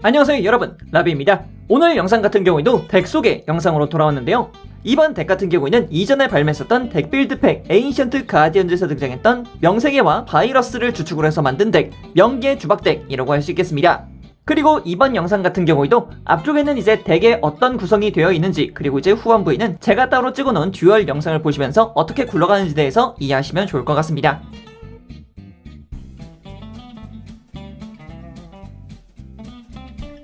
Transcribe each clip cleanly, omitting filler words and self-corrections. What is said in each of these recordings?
안녕하세요 여러분, 라비입니다. 오늘 영상 같은 경우에도 덱 소개 영상으로 돌아왔는데요. 이번 덱 같은 경우에는 이전에 발매했었던 덱 빌드팩 에인션트 가디언즈에서 등장했던 명세계와 바이러스를 주축으로 해서 만든 덱 명계 주박덱이라고 할 수 있겠습니다. 그리고 이번 영상 같은 경우에도 앞쪽에는 이제 덱의 어떤 구성이 되어 있는지, 그리고 이제 후반부에는 제가 따로 찍어놓은 듀얼 영상을 보시면서 어떻게 굴러가는지 대해서 이해하시면 좋을 것 같습니다.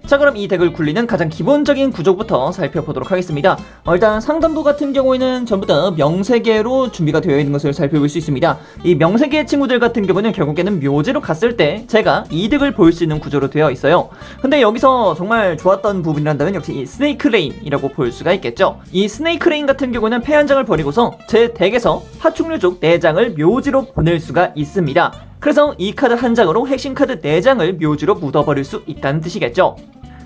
자, 그럼 이 덱을 굴리는 가장 기본적인 구조부터 살펴보도록 하겠습니다. 일단 상단부 같은 경우에는 전부 다 명세계로 준비가 되어 있는 것을 살펴볼 수 있습니다. 이 명세계 친구들 같은 경우는 결국에는 묘지로 갔을 때 제가 이득을 볼 수 있는 구조로 되어 있어요. 근데 여기서 정말 좋았던 부분이란다면 역시 이 스네이크 레인이라고 볼 수가 있겠죠. 이 스네이크 레인 같은 경우는 패 한 장을 버리고서 제 덱에서 파충류족 4장을 묘지로 보낼 수가 있습니다. 그래서 이 카드 한 장으로 핵심 카드 4장을 묘지로 묻어버릴 수 있다는 뜻이겠죠.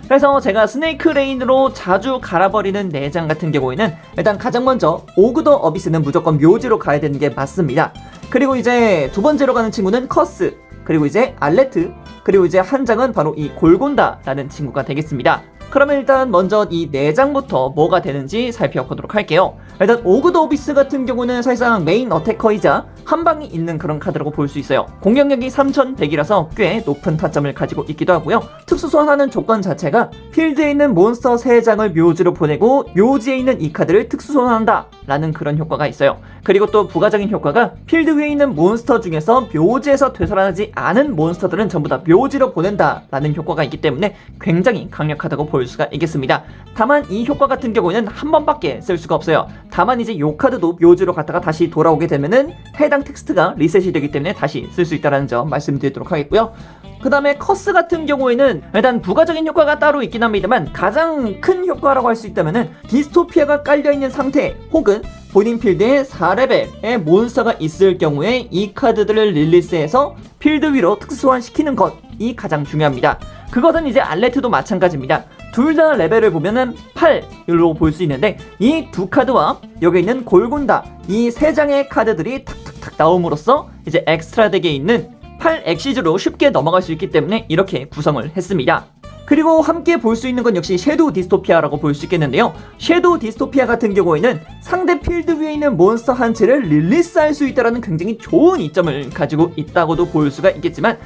그래서 제가 스네이크 레인으로 자주 갈아버리는 4장 같은 경우에는 일단 가장 먼저 오그 더 어비스는 무조건 묘지로 가야 되는 게 맞습니다. 그리고 이제 두 번째로 가는 친구는 커스, 그리고 이제 알레트, 그리고 이제 한 장은 바로 이 골곤다라는 친구가 되겠습니다. 그러면 일단 먼저 이 4장부터 뭐가 되는지 살펴보도록 할게요. 일단 오그 더 오비스 같은 경우는 사실상 메인 어태커이자 한방이 있는 그런 카드라고 볼 수 있어요. 공격력이 3100이라서 꽤 높은 타점을 가지고 있기도 하고요. 특수 소환하는 조건 자체가 필드에 있는 몬스터 3장을 묘지로 보내고 묘지에 있는 이 카드를 특수 소환한다 라는 그런 효과가 있어요. 그리고 또 부가적인 효과가 필드 위에 있는 몬스터 중에서 묘지에서 되살아나지 않은 몬스터들은 전부 다 묘지로 보낸다 라는 효과가 있기 때문에 굉장히 강력하다고 볼 수가 있겠습니다. 다만 이 효과 같은 경우에는 한 번밖에 쓸 수가 없어요. 다만 이제 요 카드도 묘지로 갔다가 다시 돌아오게 되면은 해당 텍스트가 리셋이 되기 때문에 다시 쓸 수 있다는 점 말씀드리도록 하겠고요. 그 다음에 커스 같은 경우에는 일단 부가적인 효과가 따로 있긴 합니다만 가장 큰 효과라고 할 수 있다면은 디스토피아가 깔려있는 상태 혹은 본인 필드에 4레벨의 몬스터가 있을 경우에 이 카드들을 릴리스해서 필드 위로 특수소환시키는 것이 가장 중요합니다. 그것은 이제 알레트도 마찬가지입니다. 둘 다 레벨을 보면은 8로 볼 수 있는데 이 두 카드와 여기 있는 골곤다 이 3장의 카드들이 탁탁탁 나옴으로써 이제 엑스트라 덱에 있는 8 엑시즈로 쉽게 넘어갈 수 있기 때문에 이렇게 구성을 했습니다. 그리고 함께 볼 수 있는 건 역시 섀도우 디스토피아라고 볼 수 있겠는데요. 섀도우 디스토피아 같은 경우에는 상대 필드 위에 있는 몬스터 한 채를 릴리스할 수 있다는 굉장히 좋은 이점을 가지고 있다고도 볼 수가 있겠지만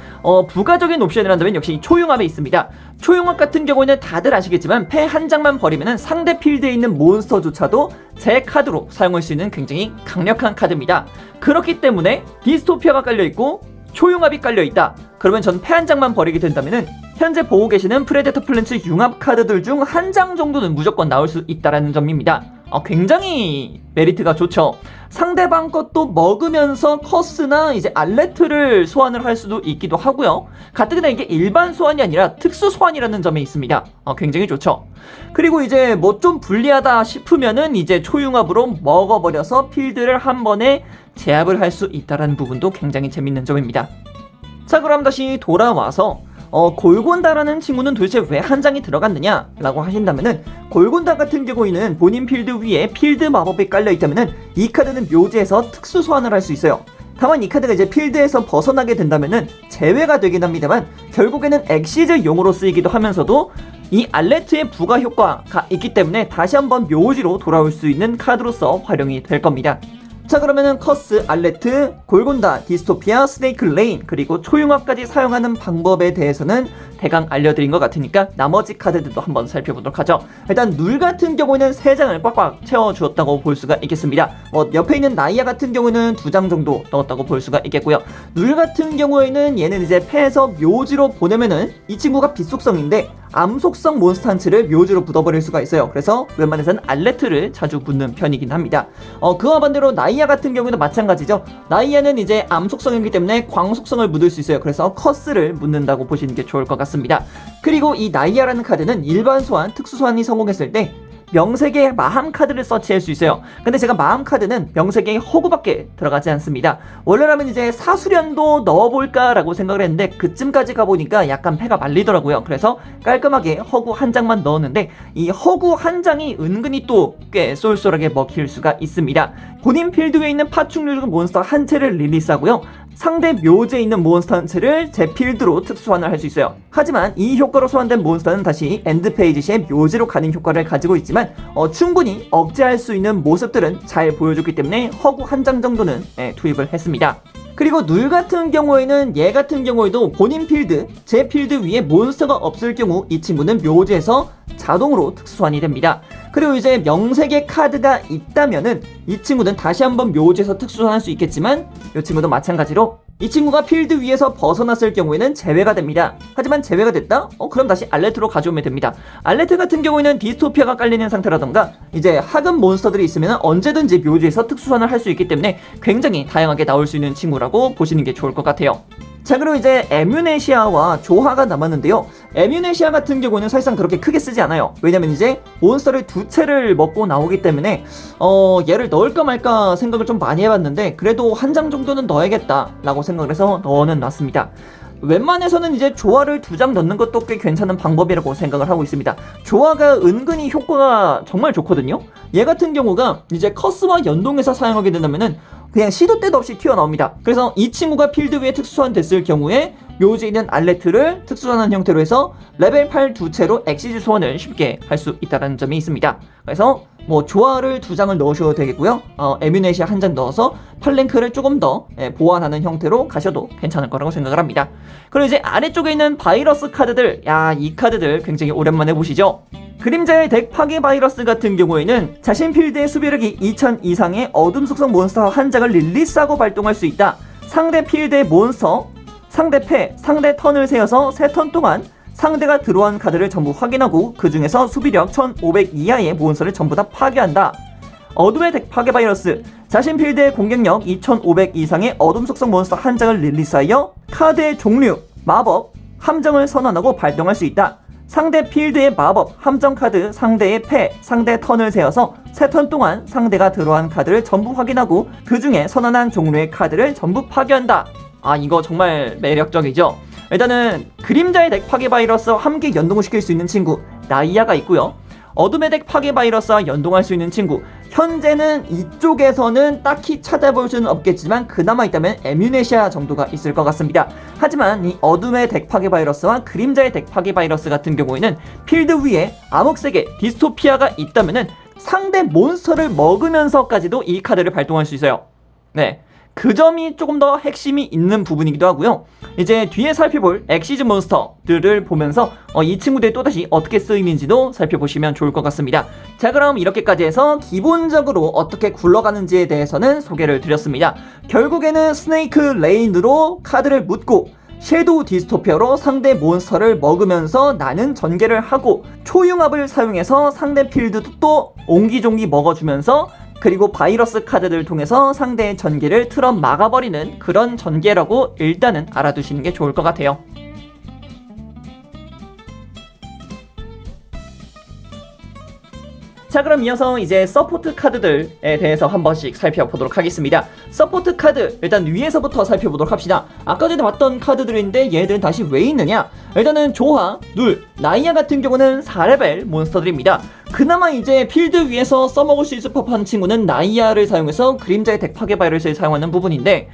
부가적인 옵션이란다면 역시 초융합에 있습니다. 초융합 같은 경우에는 다들 아시겠지만 패 한 장만 버리면 상대 필드에 있는 몬스터조차도 제 카드로 사용할 수 있는 굉장히 강력한 카드입니다. 그렇기 때문에 디스토피아가 깔려있고 초융합이 깔려있다. 그러면 전 패 한 장만 버리게 된다면은 현재 보고 계시는 프레데터 플랜츠 융합 카드들 중 한 장 정도는 무조건 나올 수 있다라는 점입니다. 굉장히 메리트가 좋죠. 상대방 것도 먹으면서 커스나 이제 알레트를 소환을 할 수도 있기도 하고요. 가뜩이나 이게 일반 소환이 아니라 특수 소환이라는 점에 있습니다. 굉장히 좋죠. 그리고 이제 뭐 좀 불리하다 싶으면은 이제 초융합으로 먹어버려서 필드를 한 번에 제압을 할 수 있다는 부분도 굉장히 재밌는 점입니다. 자, 그럼 다시 돌아와서 골곤다라는 친구는 도대체 왜 한 장이 들어갔느냐 라고 하신다면은 골곤다 같은 경우에는 본인 필드 위에 필드 마법이 깔려있다면은 이 카드는 묘지에서 특수 소환을 할 수 있어요. 다만 이 카드가 이제 필드에서 벗어나게 된다면은 제외가 되긴 합니다만 결국에는 엑시즈용으로 쓰이기도 하면서도 이 알레트의 부가 효과가 있기 때문에 다시 한번 묘지로 돌아올 수 있는 카드로서 활용이 될 겁니다. 자, 그러면은 커스, 알레트, 골곤다, 디스토피아, 스네이크 레인, 그리고 초융합까지 사용하는 방법에 대해서는 대강 알려드린 것 같으니까 나머지 카드들도 한번 살펴보도록 하죠. 일단 눌 같은 경우에는 3장을 꽉꽉 채워주었다고 볼 수가 있겠습니다. 옆에 있는 나이아 같은 경우는 2장 정도 넣었다고 볼 수가 있겠고요. 눌 같은 경우에는 얘는 이제 패에서 묘지로 보내면은 이 친구가 빛 속성인데 암 속성 몬스터 한 채를 묘지로 묻어버릴 수가 있어요. 그래서 웬만해서는 알레트를 자주 묻는 편이긴 합니다. 그와 반대로 나이아 같은 경우도 마찬가지죠. 나이아는 이제 암 속성이기 때문에 광 속성을 묻을 수 있어요. 그래서 커스를 묻는다고 보시는 게 좋을 것 같습니다. 그리고 이 나이아라는 카드는 일반 소환, 특수 소환이 성공했을 때 명색의 마함 카드를 서치할 수 있어요. 근데 제가 마함 카드는 명색의 허구밖에 들어가지 않습니다. 원래라면 이제 사수련도 넣어볼까 라고 생각을 했는데 그쯤까지 가보니까 약간 패가 말리더라고요. 그래서 깔끔하게 허구 한 장만 넣었는데 이 허구 한 장이 은근히 또 꽤 쏠쏠하게 먹힐 수가 있습니다. 본인 필드 위에 있는 파충류 몬스터 한 채를 릴리스하고요. 상대 묘지에 있는 몬스터 한 채를 제 필드로 특수 소환을 할 수 있어요. 하지만 이 효과로 소환된 몬스터는 다시 엔드 페이지 시에 묘지로 가는 효과를 가지고 있지만 충분히 억제할 수 있는 모습들은 잘 보여줬기 때문에 허구 한 장 정도는 투입을 했습니다. 그리고 눌 같은 경우에는 얘 같은 경우에도 본인 필드, 제 필드 위에 몬스터가 없을 경우 이 친구는 묘지에서 자동으로 특수 소환이 됩니다. 그리고 이제 명색의 카드가 있다면은 이 친구는 다시 한번 묘지에서 특수 소환할 수 있겠지만 이 친구도 마찬가지로 이 친구가 필드 위에서 벗어났을 경우에는 제외가 됩니다. 하지만 제외가 됐다? 그럼 다시 알레트로 가져오면 됩니다. 알레트 같은 경우에는 디스토피아가 깔리는 상태라던가 이제 하급 몬스터들이 있으면 언제든지 묘지에서 특수 소환을 할 수 있기 때문에 굉장히 다양하게 나올 수 있는 친구라고 보시는 게 좋을 것 같아요. 자, 그리고 이제 에뮤네시아와 조화가 남았는데요. 에뮤네시아 같은 경우는 사실상 그렇게 크게 쓰지 않아요. 왜냐면 이제 몬스터를 두 채를 먹고 나오기 때문에 얘를 넣을까 말까 생각을 좀 많이 해봤는데 그래도 한 장 정도는 넣어야겠다 라고 생각을 해서 넣어는 놨습니다. 웬만해서는 이제 조화를 2장 넣는 것도 꽤 괜찮은 방법이라고 생각을 하고 있습니다. 조화가 은근히 효과가 정말 좋거든요. 얘 같은 경우가 이제 커스와 연동해서 사용하게 된다면은 그냥 시도 때도 없이 튀어나옵니다. 그래서 이 친구가 필드 위에 특수소환 됐을 경우에 묘지에 있는 알레트를 특수소환한 형태로 해서 레벨 8 2채로 엑시즈 소환을 쉽게 할 수 있다는 점이 있습니다. 그래서 뭐 조화를 2장을 넣으셔도 되겠고요. 에뮤네시아 1장 넣어서 팔랭크를 조금 더 보완하는 형태로 가셔도 괜찮을 거라고 생각을 합니다. 그리고 이제 아래쪽에 있는 바이러스 카드들, 이 카드들 굉장히 오랜만에 보시죠. 그림자의 덱 파괴 바이러스 같은 경우에는 자신 필드의 수비력이 2000 이상의 어둠 속성 몬스터 한 장을 릴리스하고 발동할 수 있다. 상대 필드의 몬스터, 상대 패, 상대 턴을 세어서 3턴 동안 상대가 들어온 카드를 전부 확인하고 그 중에서 수비력 1500 이하의 몬스터를 전부 다 파괴한다. 어둠의 덱 파괴 바이러스, 자신 필드의 공격력 2500 이상의 어둠 속성 몬스터 한 장을 릴리스하여 카드의 종류, 마법, 함정을 선언하고 발동할 수 있다. 상대 필드의 마법, 함정 카드, 상대의 패, 상대 턴을 세어서 3턴 동안 상대가 들어온 카드를 전부 확인하고 그 중에 선언한 종류의 카드를 전부 파괴한다. 이거 정말 매력적이죠. 일단은 그림자의 덱 파괴 바이러스와 함께 연동을 시킬 수 있는 친구 나이아가 있고요. 어둠의 덱 파괴 바이러스와 연동할 수 있는 친구, 현재는 이쪽에서는 딱히 찾아볼 수는 없겠지만 그나마 있다면 에뮤네시아 정도가 있을 것 같습니다. 하지만 이 어둠의 덱 파괴 바이러스와 그림자의 덱 파괴 바이러스 같은 경우에는 필드 위에 암흑색의 디스토피아가 있다면은 상대 몬스터를 먹으면서까지도 이 카드를 발동할 수 있어요. 네, 그 점이 조금 더 핵심이 있는 부분이기도 하고요. 이제 뒤에 살펴볼 엑시즈 몬스터들을 보면서 이 친구들이 또다시 어떻게 쓰이는지도 살펴보시면 좋을 것 같습니다. 자, 그럼 이렇게까지 해서 기본적으로 어떻게 굴러가는지에 대해서는 소개를 드렸습니다. 결국에는 스네이크 레인으로 카드를 묻고 섀도우 디스토피아로 상대 몬스터를 먹으면서 나는 전개를 하고 초융합을 사용해서 상대 필드도 또 옹기종기 먹어주면서 그리고 바이러스 카드들을 통해서 상대의 전개를 틀어 막아버리는 그런 전개라고 일단은 알아두시는 게 좋을 것 같아요. 자, 그럼 이어서 이제 서포트 카드들에 대해서 한 번씩 살펴보도록 하겠습니다. 서포트 카드 일단 위에서부터 살펴보도록 합시다. 아까 전에 봤던 카드들인데 얘들은 다시 왜 있느냐? 일단은 조화, 눌, 나이아 같은 경우는 4레벨 몬스터들입니다. 그나마 이제 필드 위에서 써먹을 수 있을 법한 친구는 나이아를 사용해서 그림자의 덱 파괴 바이러스를 사용하는 부분인데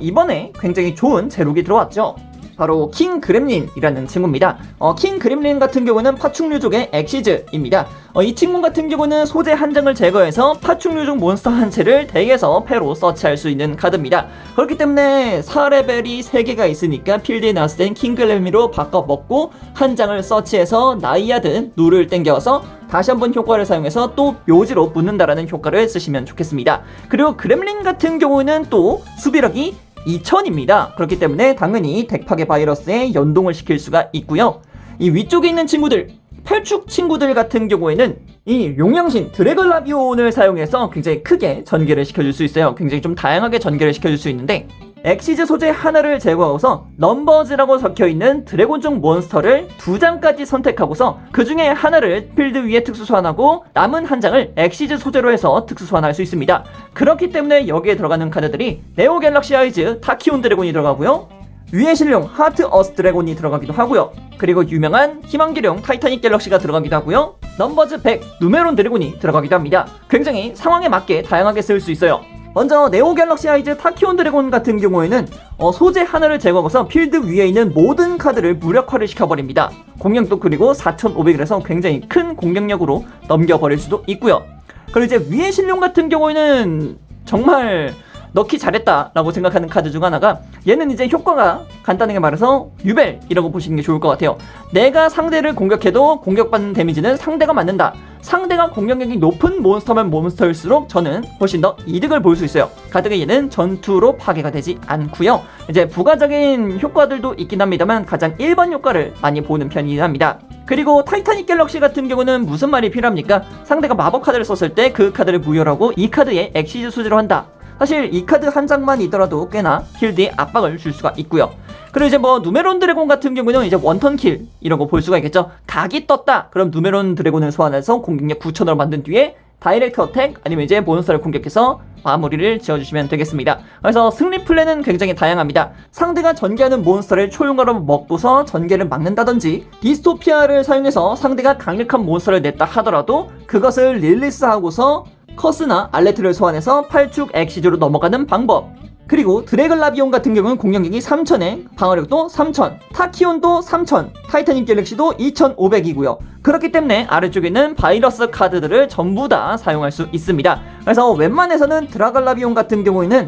이번에 굉장히 좋은 제록이 들어왔죠. 바로 킹 그렘린이라는 친구입니다. 킹 그렘린 같은 경우는 파충류족의 엑시즈입니다. 이 친구 같은 경우는 소재 한 장을 제거해서 파충류족 몬스터 한 채를 덱에서 패로 서치할 수 있는 카드입니다. 그렇기 때문에 4레벨이 3개가 있으니까 필드에 나왔을 땐 킹 그렘린으로 바꿔 먹고 한 장을 서치해서 나이아든 누를 땡겨서 다시 한번 효과를 사용해서 또 묘지로 붙는다라는 효과를 쓰시면 좋겠습니다. 그리고 그렘린 같은 경우는 또 수비력이 2000입니다. 그렇기 때문에 당연히 덱 파괴 바이러스에 연동을 시킬 수가 있고요. 이 위쪽에 있는 친구들, 펠축 친구들 같은 경우에는 이 용량신 드래글라비온을 사용해서 굉장히 크게 전개를 시켜줄 수 있어요. 굉장히 좀 다양하게 전개를 시켜줄 수 있는데 엑시즈 소재 하나를 제거하고서 넘버즈라고 적혀있는 드래곤종 몬스터를 2장까지 선택하고서 그 중에 하나를 필드 위에 특수 소환하고 남은 한 장을 엑시즈 소재로 해서 특수 소환할 수 있습니다. 그렇기 때문에 여기에 들어가는 카드들이 네오 갤럭시 아이즈 타키온 드래곤이 들어가고요, 위의 신룡 하트 어스 드래곤이 들어가기도 하고요, 그리고 유명한 희망기룡 타이타닉 갤럭시가 들어가기도 하고요, 넘버즈 100 누메론 드래곤이 들어가기도 합니다. 굉장히 상황에 맞게 다양하게 쓸 수 있어요. 먼저 네오 갤럭시 아이즈 타키온 드래곤 같은 경우에는 소재 하나를 제거해서 필드 위에 있는 모든 카드를 무력화를 시켜버립니다. 공격도 그리고 4500이라서 굉장히 큰 공격력으로 넘겨버릴 수도 있고요. 그리고 이제 위의 신룡 같은 경우에는 정말 넣기 잘했다 라고 생각하는 카드 중 하나가, 얘는 이제 효과가 간단하게 말해서 유벨이라고 보시는 게 좋을 것 같아요. 내가 상대를 공격해도 공격받는 데미지는 상대가 맞는다. 상대가 공격력이 높은 몬스터면 몬스터일수록 저는 훨씬 더 이득을 볼 수 있어요. 가뜩 얘는 전투로 파괴가 되지 않고요. 이제 부가적인 효과들도 있긴 합니다만 가장 일반 효과를 많이 보는 편이긴 합니다. 그리고 타이타닉 갤럭시 같은 경우는 무슨 말이 필요합니까? 상대가 마법 카드를 썼을 때 그 카드를 무효라고 이 카드에 엑시즈 소재로 한다. 사실 이 카드 한 장만 있더라도 꽤나 필드에 압박을 줄 수가 있고요. 그리고 이제 뭐 누메론 드래곤 같은 경우는 이제 원턴킬 이라고 볼 수가 있겠죠. 각이 떴다. 그럼 누메론 드래곤을 소환해서 공격력 9000으로 만든 뒤에 다이렉트 어택 아니면 이제 몬스터를 공격해서 마무리를 지어주시면 되겠습니다. 그래서 승리 플랜은 굉장히 다양합니다. 상대가 전개하는 몬스터를 초용으로 먹고서 전개를 막는다든지, 디스토피아를 사용해서 상대가 강력한 몬스터를 냈다 하더라도 그것을 릴리스하고서 커스나 알레트를 소환해서 8축 엑시즈로 넘어가는 방법. 그리고 드래곤 라비온 같은 경우는 공격력이 3000에 방어력도 3000, 타키온도 3000, 타이타닉 갤럭시도 2500이고요. 그렇기 때문에 아래쪽에 있는 바이러스 카드들을 전부 다 사용할 수 있습니다. 그래서 웬만해서는 드래곤 라비온 같은 경우에는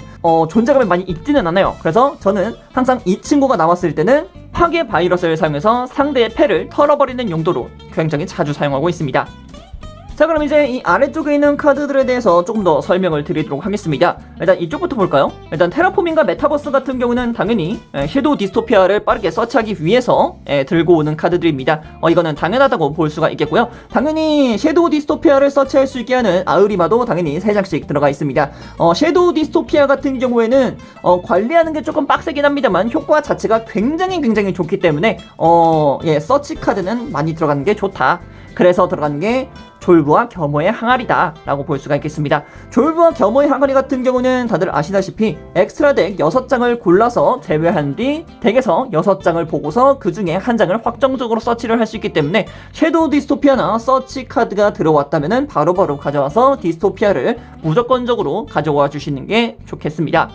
존재감이 많이 있지는 않아요. 그래서 저는 항상 이 친구가 나왔을 때는 파괴 바이러스를 사용해서 상대의 패를 털어버리는 용도로 굉장히 자주 사용하고 있습니다. 자, 그럼 이제 이 아래쪽에 있는 카드들에 대해서 조금 더 설명을 드리도록 하겠습니다. 일단 이쪽부터 볼까요? 일단 테라포밍과 메타버스 같은 경우는 당연히 섀도우 디스토피아를 빠르게 서치하기 위해서 들고 오는 카드들입니다. 이거는 당연하다고 볼 수가 있겠고요. 당연히 섀도우 디스토피아를 서치할 수 있게 하는 아우리마도 당연히 3장씩 들어가 있습니다. 섀도우 디스토피아 같은 경우에는 관리하는 게 조금 빡세긴 합니다만 효과 자체가 굉장히 좋기 때문에 서치 카드는 많이 들어가는 게 좋다. 그래서 들어가는 게 졸부와 겸허의 항아리다 라고 볼 수가 있겠습니다. 졸부와 겸허의 항아리 같은 경우는 다들 아시다시피 엑스트라 덱 6장을 골라서 제외한 뒤 덱에서 6장을 보고서 그 중에 한 장을 확정적으로 서치를 할 수 있기 때문에 섀도우 디스토피아나 서치 카드가 들어왔다면 바로바로 가져와서 디스토피아를 무조건적으로 가져와 주시는 게 좋겠습니다.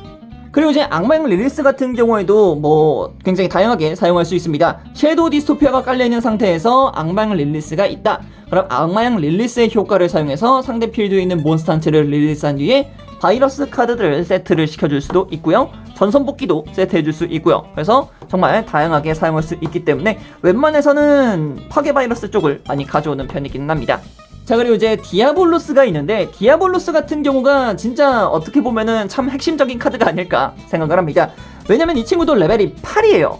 그리고 이제 악마형 릴리스 같은 경우에도 뭐 굉장히 다양하게 사용할 수 있습니다. 섀도우 디스토피아가 깔려있는 상태에서 악마형 릴리스가 있다. 그럼 악마형 릴리스의 효과를 사용해서 상대 필드에 있는 몬스터 한 채를 릴리스한 뒤에 바이러스 카드들을 세트를 시켜줄 수도 있고요. 전선복귀도 세트해줄 수 있고요. 그래서 정말 다양하게 사용할 수 있기 때문에 웬만해서는 파괴 바이러스 쪽을 많이 가져오는 편이긴 합니다. 자, 그리고 이제 디아볼로스가 있는데, 디아볼로스 같은 경우가 진짜 어떻게 보면은 참 핵심적인 카드가 아닐까 생각을 합니다. 왜냐면 이 친구도 레벨이 8이에요.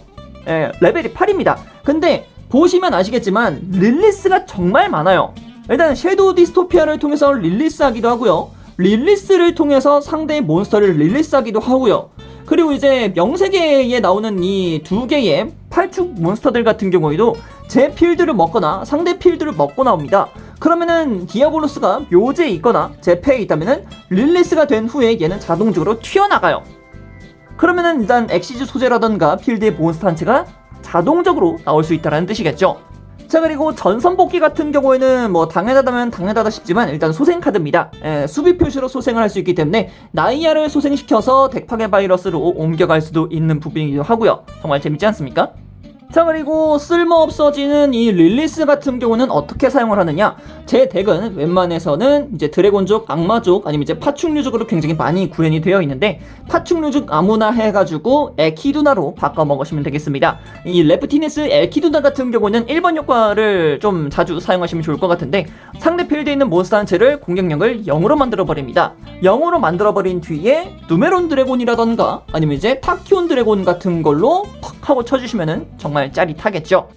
레벨이 8입니다. 근데 보시면 아시겠지만 릴리스가 정말 많아요. 일단 섀도우 디스토피아를 통해서 릴리스하기도 하고요. 릴리스를 통해서 상대의 몬스터를 릴리스하기도 하고요. 그리고 이제 명세계에 나오는 이 2개의 8축 몬스터들 같은 경우에도 제 필드를 먹거나 상대 필드를 먹고 나옵니다. 그러면은 디아볼로스가 묘지에 있거나 제 패에 있다면은 릴리스가 된 후에 얘는 자동적으로 튀어나가요. 그러면은 일단 엑시즈 소재라던가 필드의 몬스터 한 채가 자동적으로 나올 수 있다는 뜻이겠죠. 자, 그리고 전선복귀 같은 경우에는 뭐 당연하다면 당연하다 싶지만 일단 소생 카드입니다. 수비 표시로 소생을 할 수 있기 때문에 나이아를 소생시켜서 덱 파괴 바이러스로 옮겨갈 수도 있는 부분이기도 하고요. 정말 재밌지 않습니까? 자, 그리고 쓸모없어지는 이 릴리스 같은 경우는 어떻게 사용을 하느냐, 제 덱은 웬만해서는 이제 드래곤족, 악마족 아니면 이제 파충류족으로 굉장히 많이 구현이 되어 있는데, 파충류족 아무나 해가지고 에키두나로 바꿔 먹으시면 되겠습니다. 이 레프티니스 에키두나 같은 경우는 1번 효과를 좀 자주 사용하시면 좋을 것 같은데, 상대 필드에 있는 몬스터 한 채를 공격력을 0으로 만들어버립니다. 0으로 만들어버린 뒤에 누메론 드래곤이라던가 아니면 이제 타키온 드래곤 같은 걸로 팍 하고 쳐주시면은 정말 짜릿하겠죠.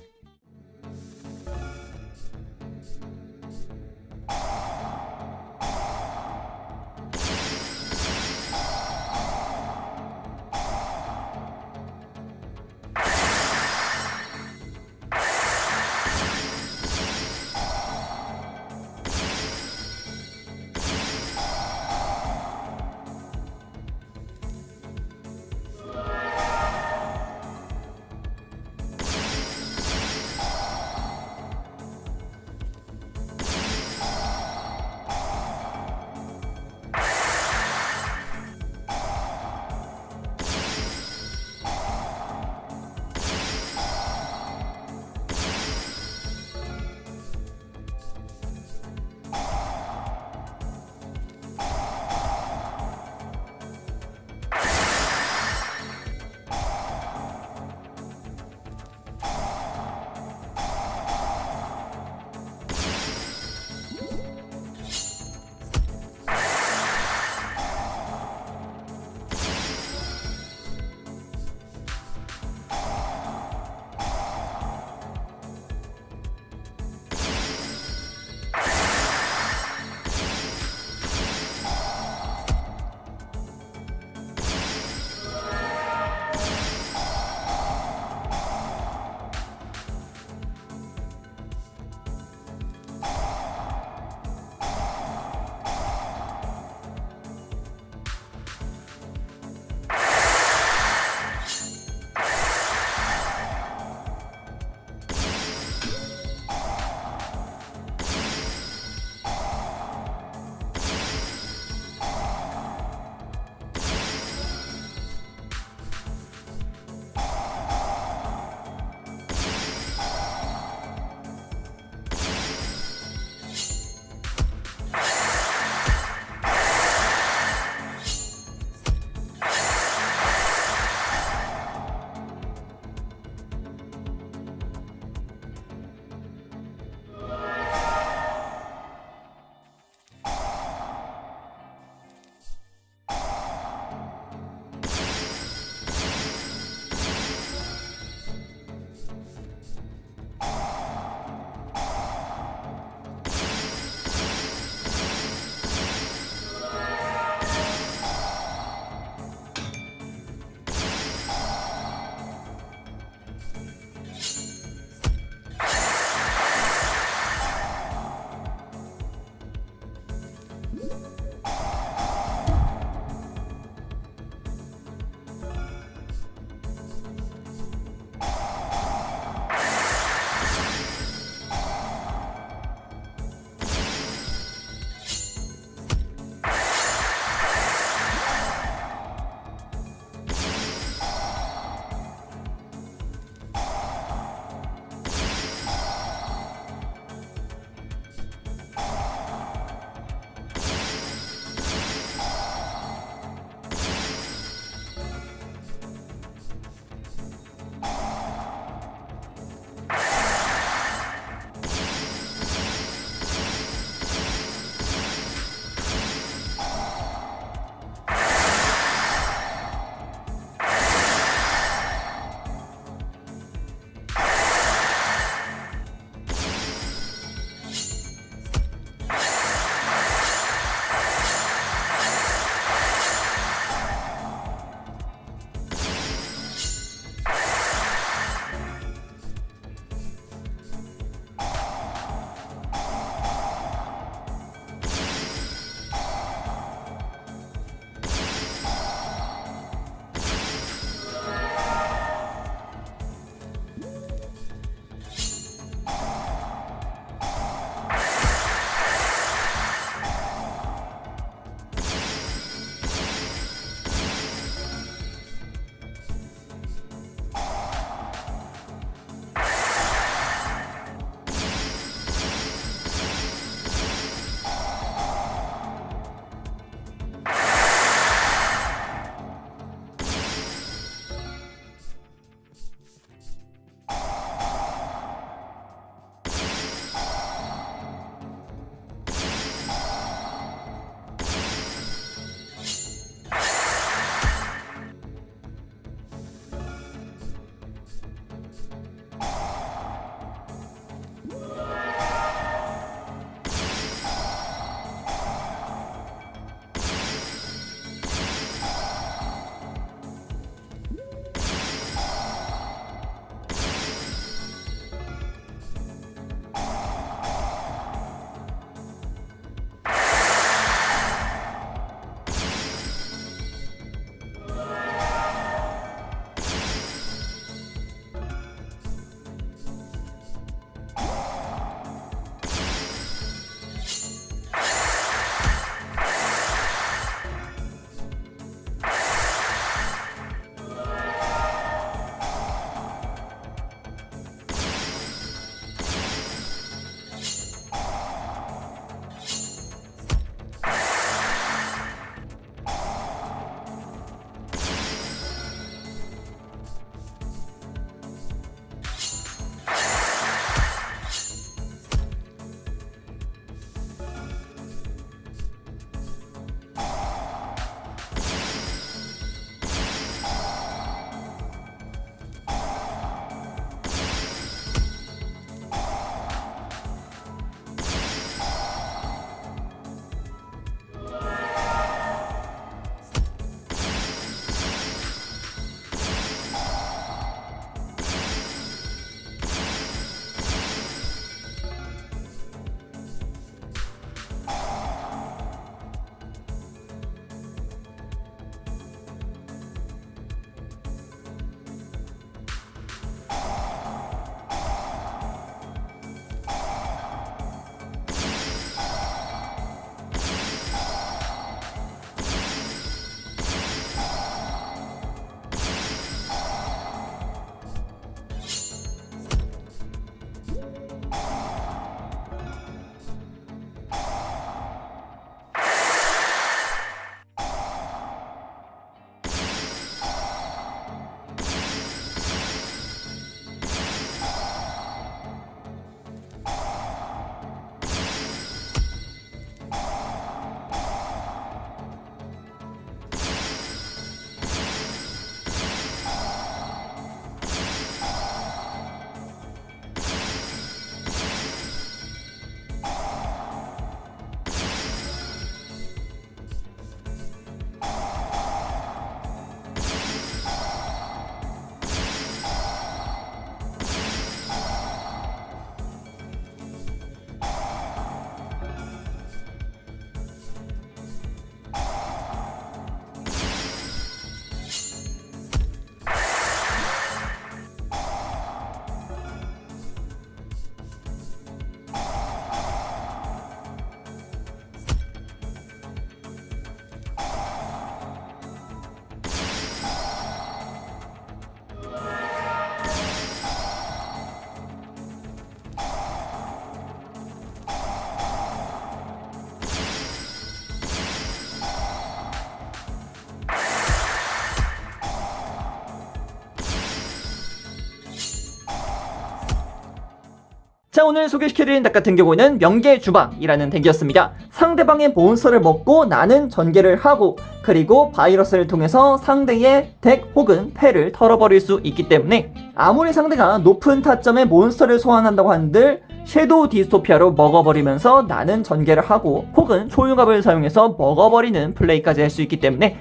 오늘 소개시켜드린 덱 같은 경우는 명계주박이라는 덱이었습니다. 상대방의 몬스터를 먹고 나는 전개를 하고 그리고 바이러스를 통해서 상대의 덱 혹은 패를 털어버릴 수 있기 때문에 아무리 상대가 높은 타점의 몬스터를 소환한다고 한들 섀도우 디스토피아로 먹어버리면서 나는 전개를 하고 혹은 초융합을 사용해서 먹어버리는 플레이까지 할 수 있기 때문에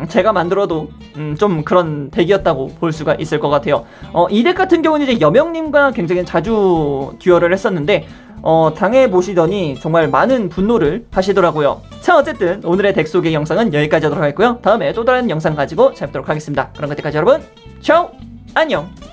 제가 만들어도 좀 그런 덱이었다고 볼 수가 있을 것 같아요. 이 덱 같은 경우는 이제 여명님과 굉장히 자주 듀얼을 했었는데 당해보시더니 정말 많은 분노를 하시더라고요. 자, 어쨌든 오늘의 덱 소개 영상은 여기까지 하도록 하겠고요. 다음에 또 다른 영상 가지고 찾아뵙도록 하겠습니다. 그럼 그때까지 여러분, 차오! 안녕!